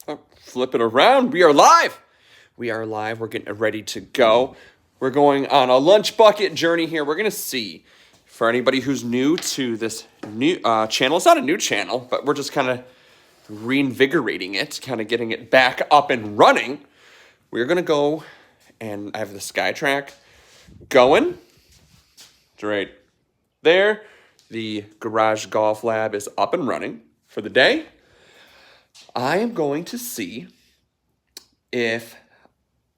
Flip it around. We are live. We are live. We're getting ready to go. We're going on a lunch bucket journey here. We're going to see, for anybody who's new to this new channel, it's not a new channel, but we're just kind of reinvigorating it, kind of getting it back up and running. We're going to go, and I have the SkyTrak going. It's right there. The garage golf lab is up and running for the day. I am going to see if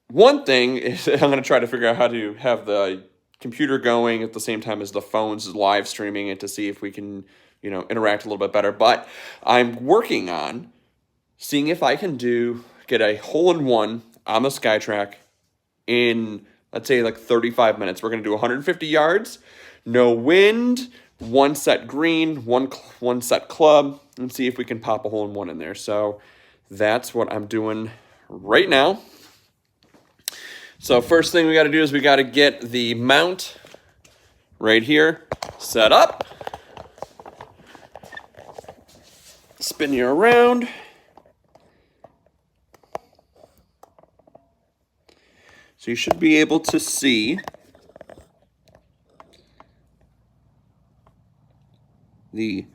one thing is I'm going to try to figure out how to have the computer going at the same time as the phones live streaming it to see if we can, interact a little bit better. But I'm working on seeing if I can get a hole-in-one on the SkyTrak in, let's say, like 35 minutes. We're going to do 150 yards, no wind, one set green, one set club, and see if we can pop a hole-in-one in there. So that's what I'm doing right now. So first thing we got to do is we got to get the mount right here set up. Spin you around. So you should be able to see the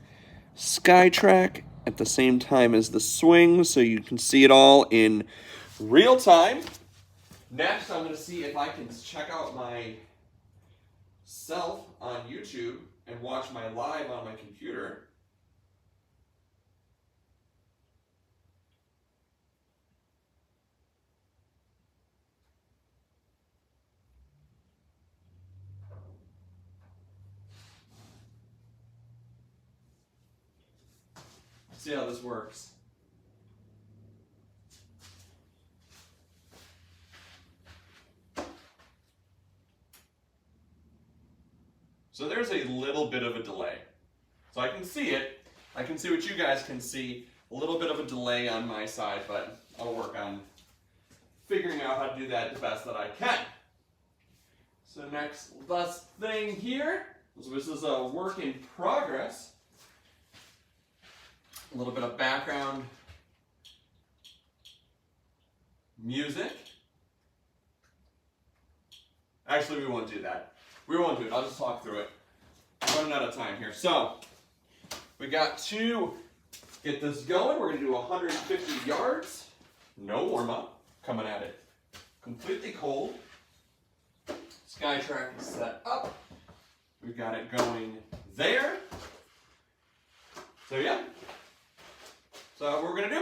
SkyTrak at the same time as the swing, so you can see it all in real time. Next, I'm going to see if I can check out myself on YouTube and watch my live on my computer. See how this works. So there's a little bit of a delay. So I can see it. I can see what you guys can see. A little bit of a delay on my side, but I'll work on figuring out how to do that the best that I can. So last thing here, this is a work in progress. A little bit of background music. Actually, we won't do that. We won't do it. I'll just talk through it. I'm running out of time here. So, we got to get this going. We're going to do 150 yards. No warm-up. Coming at it completely cold. SkyTrak is set up. We've got it going there. So, yeah. So what we're going to do,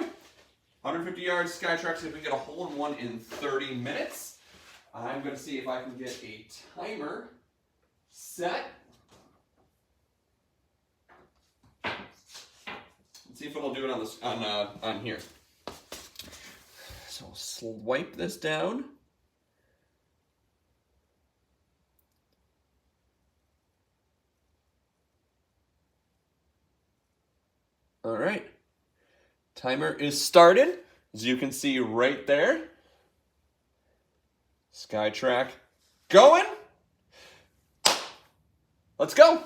150 yards, SkyTrak, see if we can get a hole-in-one in 30 minutes. I'm going to see if I can get a timer set. Let's see if it'll do it on here. So I'll swipe this down. All right. Timer is started, as you can see right there. SkyTrak going. Let's go.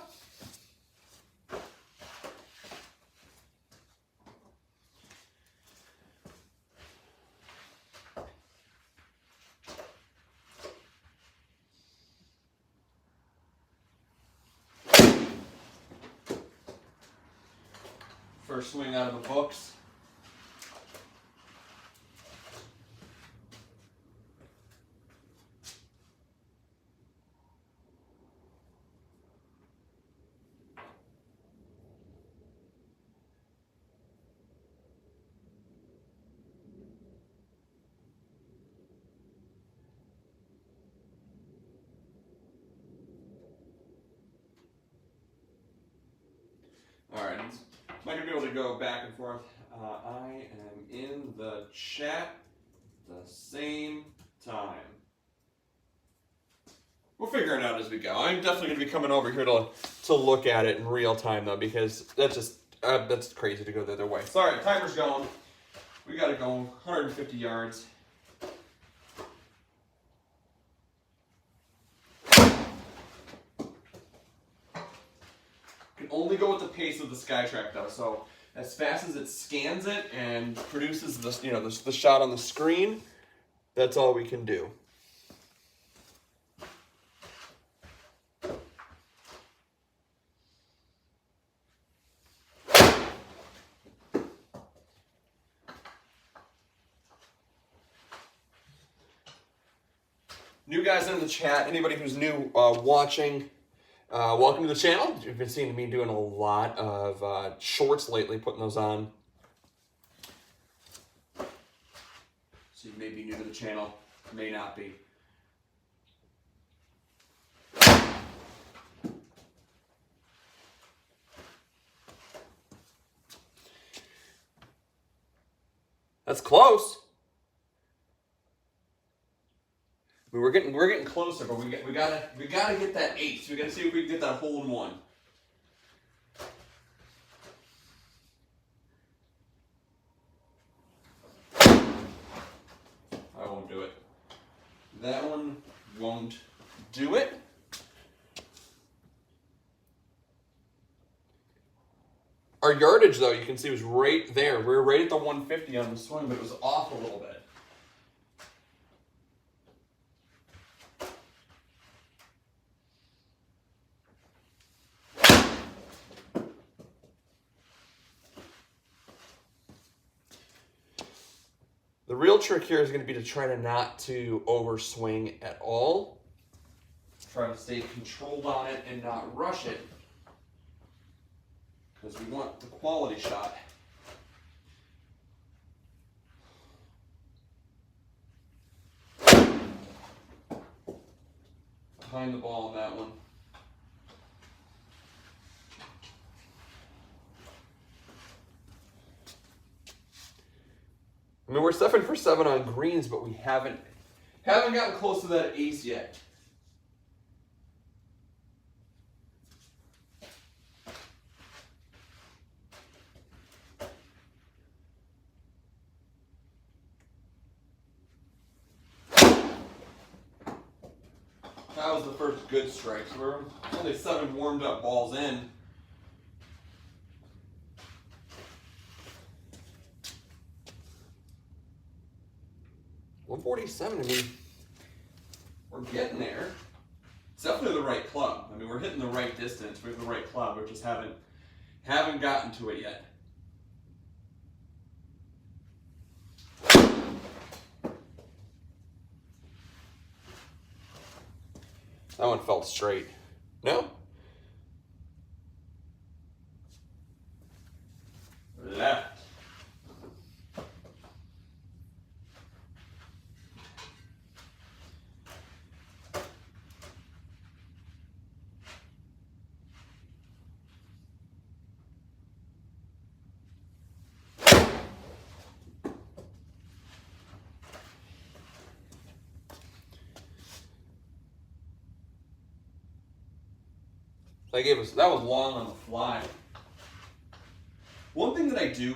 First swing out of the books. All right, I'm not gonna be able to go back and forth. I am in the chat the same time. We'll figure it out as we go. I'm definitely gonna be coming over here to look at it in real time though, because that's crazy to go the other way. Sorry, timer's going. We gotta go 150 yards. Can only go with the pace of the SkyTrak though, so as fast as it scans it and produces this, you know, the shot on the screen, that's all we can do. New guys in the chat, anybody who's new watching, welcome to the channel. You've been seeing me doing a lot of shorts lately, putting those on. So you may be new to the channel, may not be. That's close. I mean, we're getting closer, but we gotta get that ace. We gotta see if we can get that hole in one. I won't do it. That one won't do it. Our yardage, though, you can see was right there. We were right at the 150 on the swing, but it was off a little bit. The real trick here is going to be to try to not to overswing at all. Try to stay controlled on it and not rush it, because we want the quality shot. Behind the ball on that one. I mean, we're 7 for 7 on greens, but we haven't gotten close to that ace yet. That was the first good strike. So we're only 7 warmed up balls in. .147, I mean, we're getting there. It's definitely the right club. I mean, we're hitting the right distance. We have the right club. We just haven't gotten to it yet. That one felt straight. No? Left. That was long on the fly. One thing that I do,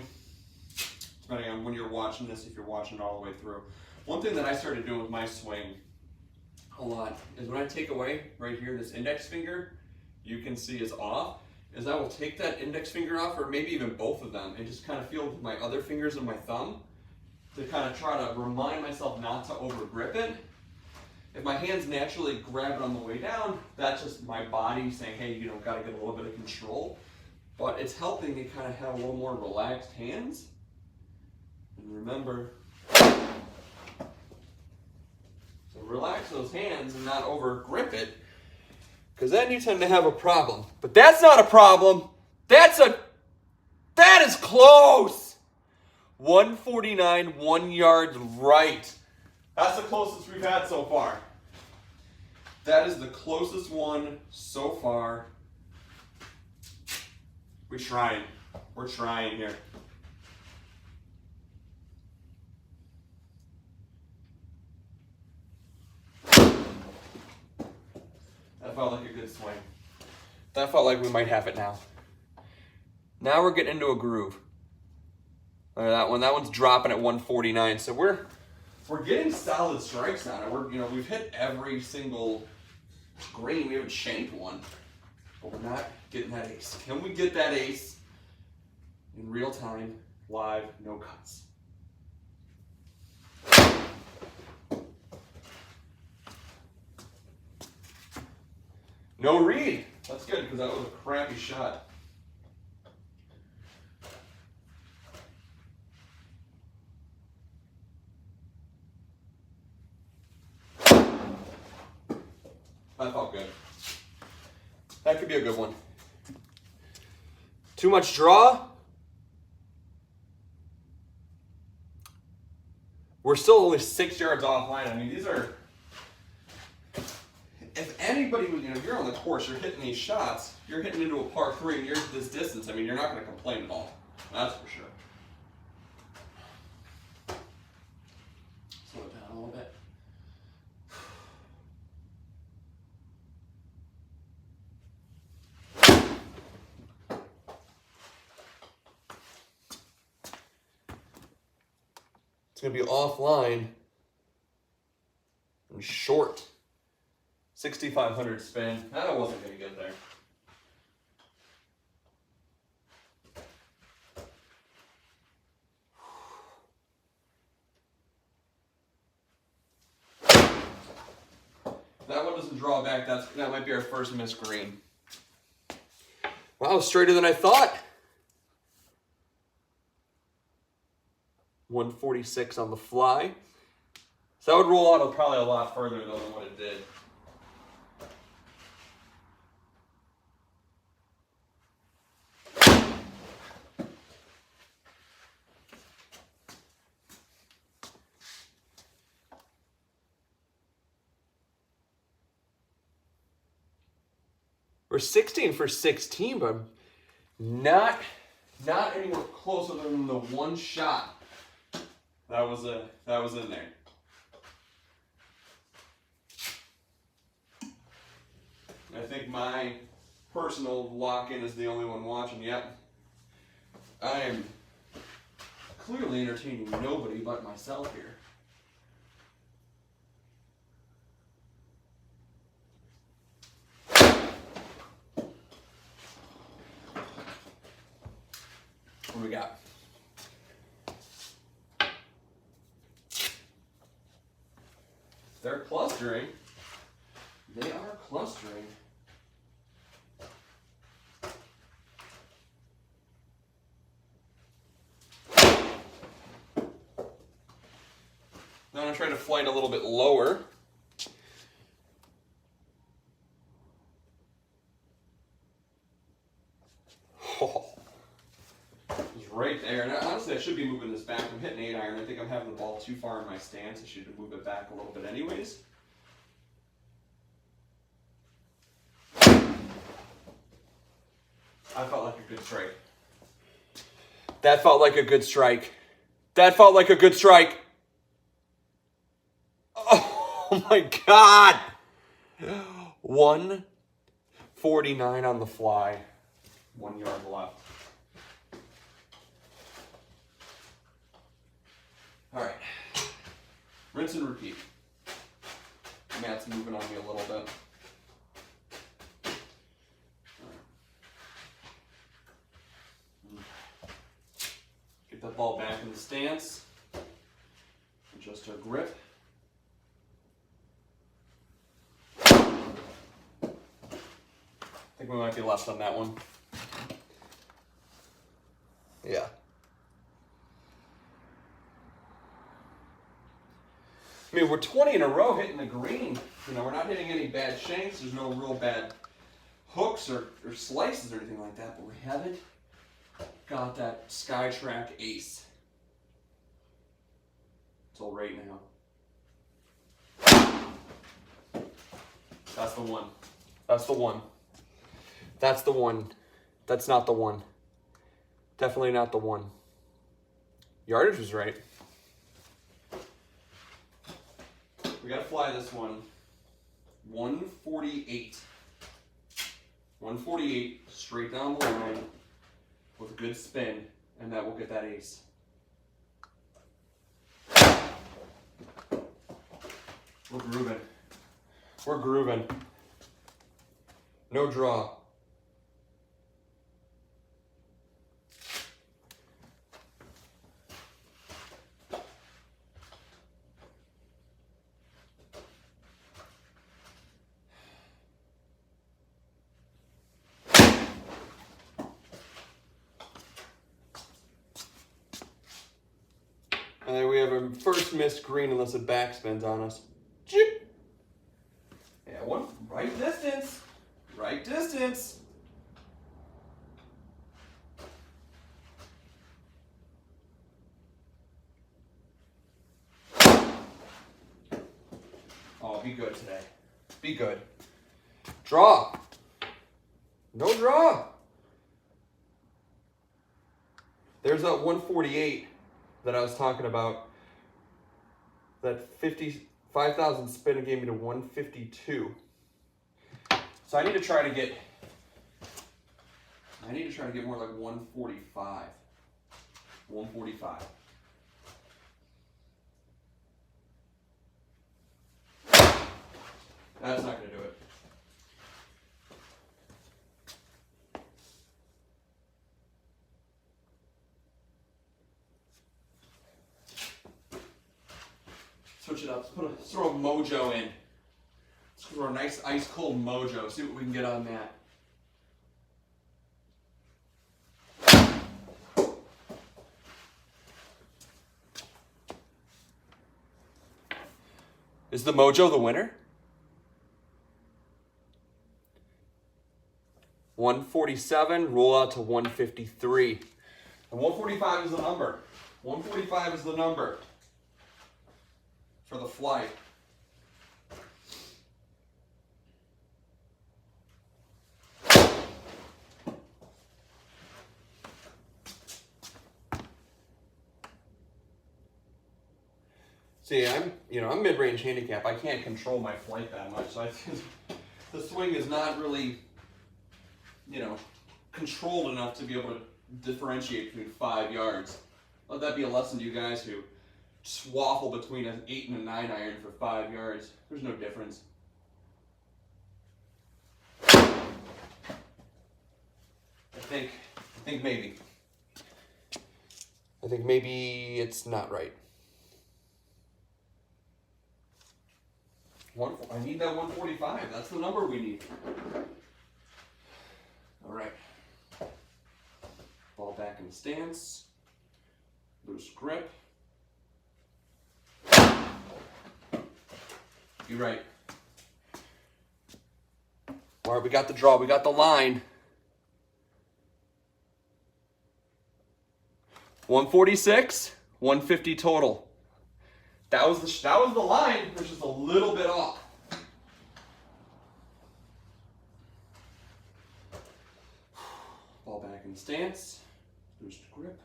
depending on when you're watching this, if you're watching it all the way through, one thing that I started doing with my swing a lot is when I take away right here, this index finger, you can see is off, is I will take that index finger off, or maybe even both of them, and just kind of feel with my other fingers and my thumb to kind of try to remind myself not to over grip it. If my hands naturally grab it on the way down, that's just my body saying, hey, you know, got to get a little bit of control. But it's helping me kind of have a little more relaxed hands. And remember, so relax those hands and not over grip it, because then you tend to have a problem. But that's not a problem. That is close. 149, 1 yard right. That's the closest we've had so far. That is the closest one so far. We're trying. We're trying here. That felt like a good swing. That felt like we might have it now. Now we're getting into a groove. Look at that one. That one's dropping at 149. So we're getting solid strikes on it. We've hit every single green. We haven't shanked one, but we're not getting that ace. Can we get that ace? in real time, live, no cuts. No read. That's good because that was a crappy shot. That felt good. That could be a good one. Too much draw. We're still only 6 yards offline. I mean, these are, if anybody, you know, if you're on the course, you're hitting these shots, you're hitting into a par 3 and you're at this distance, I mean, you're not going to complain at all. That's for sure. Slow it down a little bit. It's going to be offline and short. 6,500 spin. That wasn't going to get there. That one doesn't draw back. That might be our first missed green. Wow, straighter than I thought. 146 on the fly. So that would roll out probably a lot further though than what it did. We're 16 for 16, but not anywhere closer than the one shot that was in there. I think my personal lock-in is the only one watching. Yep. I am clearly entertaining nobody but myself here. What do we got? They're clustering. They are clustering. Now I'm going to try to flight a little bit lower. Oh, it's right there. And honestly, I should be moving this back. I'm hitting 8-iron. I think I'm having the ball too far in my stance. I should move it back a little bit anyways. I felt like a good strike. That felt like a good strike. That felt like a good strike. Oh my God. 149 on the fly. 1 yard left. All right. Rinse and repeat. Matt's moving on me a little bit. Get that ball back in the stance. Adjust our grip. I think we might be left on that one. Yeah. I mean, we're 20 in a row hitting the green. You know, we're not hitting any bad shanks. There's no real bad hooks or slices or anything like that, but we haven't got that SkyTrak Ace until right now. That's the one. That's the one. That's the one. That's not the one. Definitely not the one. Yardage was right. We gotta fly this one. 148. 148 straight down the line with a good spin, and that will get that ace. We're grooving. We're grooving. No draw. And then we have a first missed green unless it backspins on us. Chip. Yeah, one right distance. Right distance. Oh, be good today. Be good. Draw. No draw. There's that 148 that I was talking about. That 5,000 spin gave me to 152. So I need to try to get more like 145. 145. That's not going to do it. Switch it up. Let's throw a mojo in. Let's throw a nice ice cold mojo. See what we can get on that. Is the mojo the winner? 147, roll out to 153. And 145 is the number. 145 is the number for the flight. See, I'm mid-range handicap. I can't control my flight that much, so I think the swing is not really, controlled enough to be able to differentiate between 5 yards. Let that be a lesson to you guys who just waffle between an 8 and a 9 iron for 5 yards. There's no difference. I think maybe it's not right. I need that 145. That's the number we need. All right. Ball back in the stance. Loose grip. You're right. All right, we got the draw. We got the line. 146, 150 total. That was the line, which is a little bit off. Ball back in stance. Loose grip.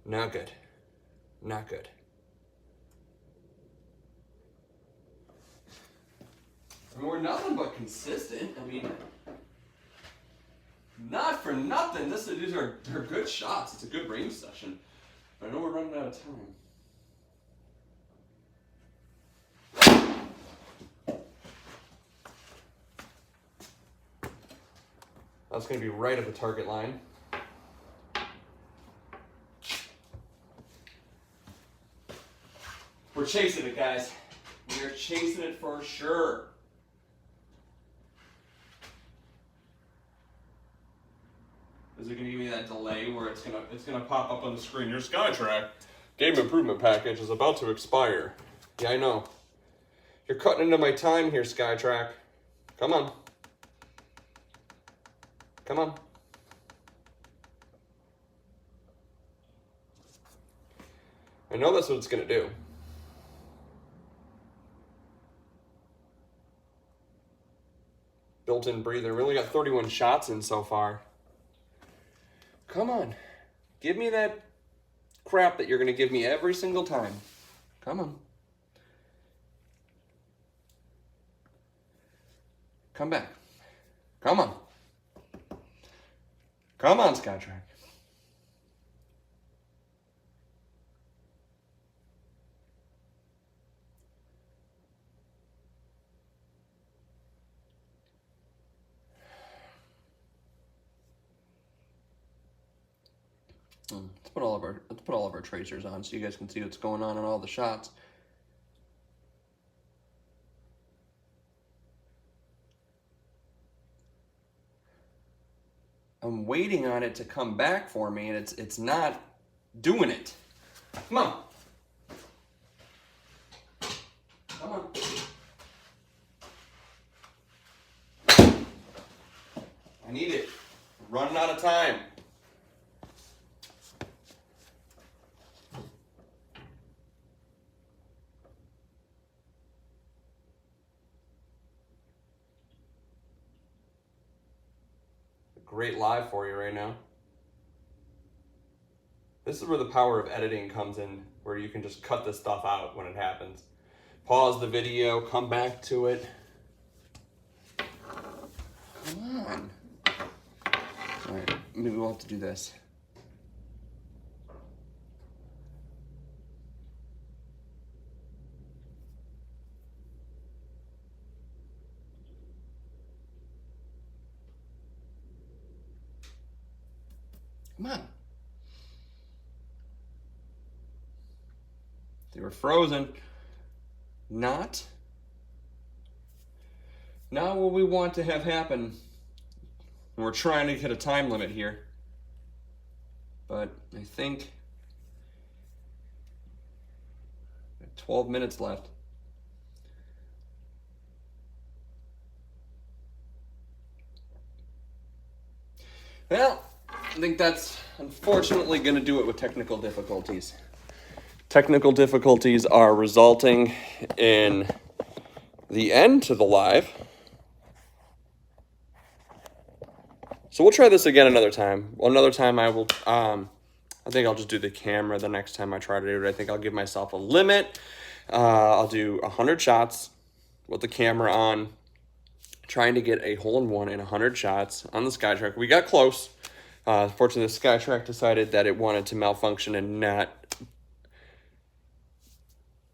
Not good. Not good. I mean, we're nothing but consistent. I mean, not for nothing. These are good shots. It's a good range session. But I know we're running out of time. That's going to be right at the target line. We're chasing it, guys. We are chasing it for sure. Is it going to give me that delay where it's gonna pop up on the screen? Your SkyTrak game improvement package is about to expire. Yeah, I know. You're cutting into my time here, SkyTrak. Come on. Come on. I know that's what it's going to do. Built-in breather. We only got 31 shots in so far. Come on. Give me that crap that you're going to give me every single time. Come on. Come back. Come on. Come on, SkyTrak. Let's put all of our tracers on so you guys can see what's going on in all the shots. I'm waiting on it to come back for me, and it's not doing it. Come on. Come on. I need it. I'm running out of time. Great live for you right now. This is where the power of editing comes in, where you can just cut this stuff out when it happens. Pause the video, come back to it. Come on. All right, maybe we'll have to do this. Come on. They were frozen. Not what we want to have happen. We're trying to hit a time limit here. But I think 12 minutes left. Well, I think that's unfortunately going to do it with technical difficulties. Technical difficulties are resulting in the end to the live. So we'll try this again another time. Another time I will, I think I'll just do the camera the next time I try to do it. I think I'll give myself a limit. I'll do 100 shots with the camera on, trying to get a hole-in-one in 100 shots on the SkyTrak. We got close. Fortunately, the SkyTrak decided that it wanted to malfunction and not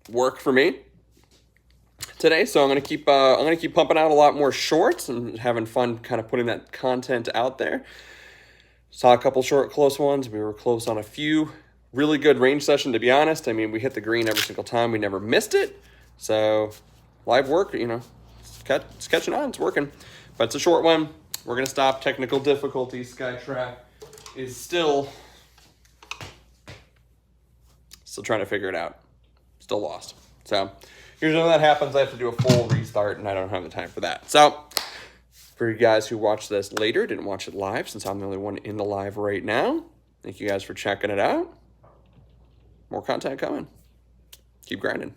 work for me today. So I'm gonna keep pumping out a lot more shorts and having fun, kind of putting that content out there. Saw a couple short, close ones. We were close on a few. Really good range session, to be honest. I mean, we hit the green every single time. We never missed it. So live work, you know, it's catching on. It's working, but it's a short one. We're going to stop. Technical difficulties. SkyTrak is still trying to figure it out. Still lost. So usually when that happens, I have to do a full restart, and I don't have the time for that. So for you guys who watch this later, didn't watch it live, since I'm the only one in the live right now, thank you guys for checking it out. More content coming. Keep grinding.